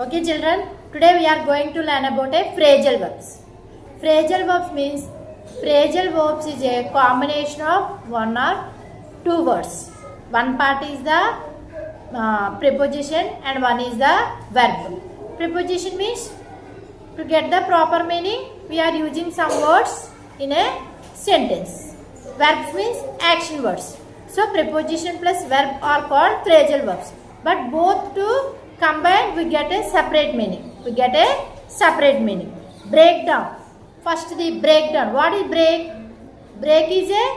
Okay children, today we are going to learn about a phrasal verbs. Phrasal verbs means phrasal verbs is a combination of one or two words. One part is the preposition and one is the verb. Preposition means to get the proper meaning we are using some words in a sentence. Verbs means action words. So preposition plus verb are called phrasal verbs. But both two combined we get a separate meaning. Breakdown. First the breakdown. What is break? Break is a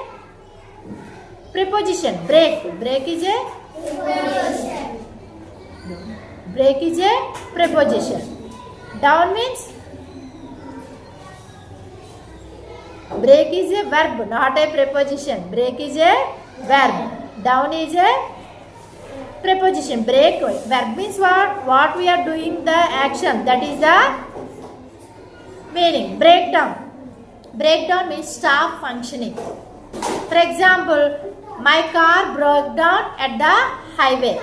preposition. Break is a preposition. Down means break is a verb, not a preposition. Break is a verb. Down is a preposition. Break verb means what we are doing the action, that is the meaning. Breakdown means stop functioning. For example, my car broke down at the highway.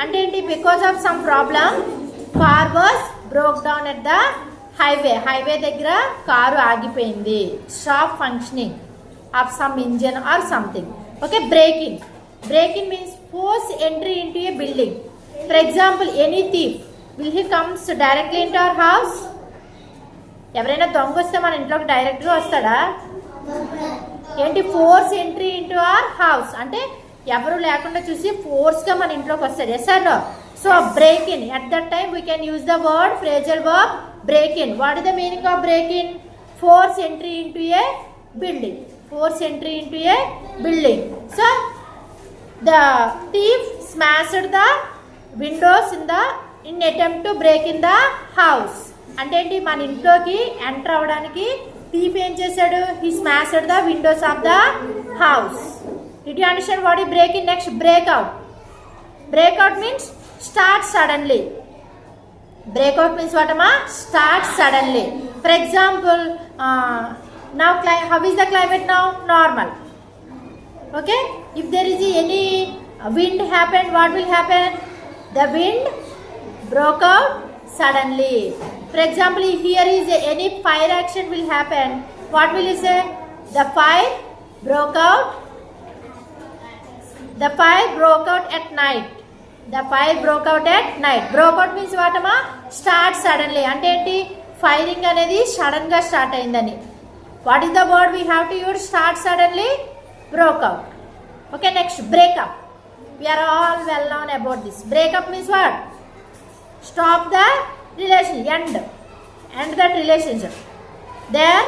అంటే ఏంటి, because of some problem car was broke down at the highway దగ్గర car ఆగిపోయింది. Stop functioning of some engine or something. Okay, break-in means force entry into a building. For example, any thief, will he comes directly into our house? ఎవరైనా దొంగ వస్తే మన ఇంట్లోకి డైరెక్ట్గా వస్తాడా? ఏంటి, force entry into our house అంటే ఎవరు లేకుండా చూసి ఫోర్స్గా మన ఇంట్లోకి వస్తాడు. Yes or no? So break in, at that time we can use the word phrasal verb break in. What is the meaning of break in? Force entry into a building. So the thief smashed the windows in attempt to break in the house. అంటే ఏంటి, మన ఇంట్లోకి enter అవ్వడానికి thief ఏం చేశాడు? he smashed the windows of the house. Did you understand what is break in? Next, breakout means start suddenly. Breakout means what amma? Start suddenly. For example, now how is the climate now? Normal. Okay, if there is any wind happen, what will happen? The wind broke out suddenly. For example, if here is any fire action will happen, what will you say? The fire broke out at night. Broke out means what amma? Start suddenly. అంటే ఏంటి, firing అనేది sudden గా start అయిందని. What is the word we have to use? Start suddenly, broke out. Okay, next, breakup. We are all well known about this. Breakup means what? Stop the relation, end that relationship. There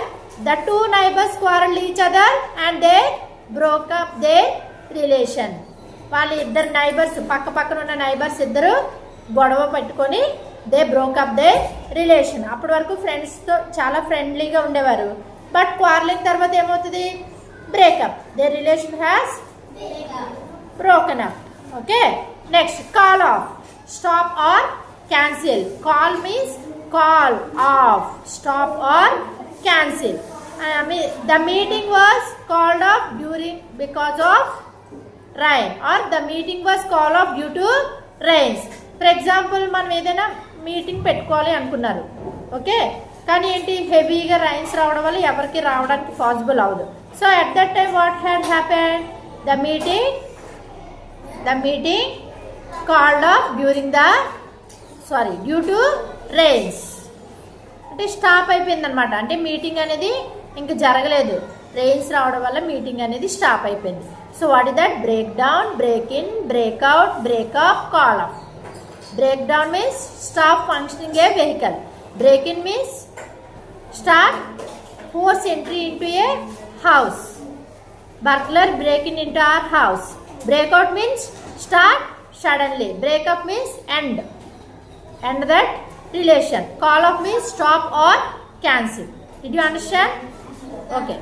the two neighbors quarreled each other and they broke up their relation. వాళ్ళ ఇద్దరు neighbours, పక్కన ఉన్న neighbours ఇద్దరు గొడవ పెట్టుకొని they broke up they relation. అప్పటి వరకు ఫ్రెండ్స్తో చాలా ఫ్రెండ్లీగా ఉండేవారు. బట్ క్వార్లింగ్ తర్వాత ఏమవుతుంది? Breakup. They relation has broken up. Okay, next, call off. Stop or cancel. Call means call off, stop or cancel. The meeting was called off because of rain, or the meeting was called off due to rains. For example, మనం ఏదైనా meeting పెట్టుకోవాలి అనుకున్నారు, okay, కానీ ఏంటి, హెవీగా rains రావడం వల్ల ఎవరికి రావడానికి పాసిబుల్ అవ్వదు. So at that time what had happen? The meeting called of due to rains. అంటే స్టాప్ అయిపోయింది అనమాట. అంటే మీటింగ్ అనేది ఇంక జరగలేదు, రెయిన్స్ రావడం వల్ల మీటింగ్ అనేది స్టాప్ అయిపోయింది. So what is that? Break down, break in, breakout, breakup, call of. Break down means stop functioning A vehicle. Break in means start force entry into A house. Burglar breaking into our house. Breakout means start suddenly. Breakup means end that relation. Call off means stop or cancel. Did you understand? Okay.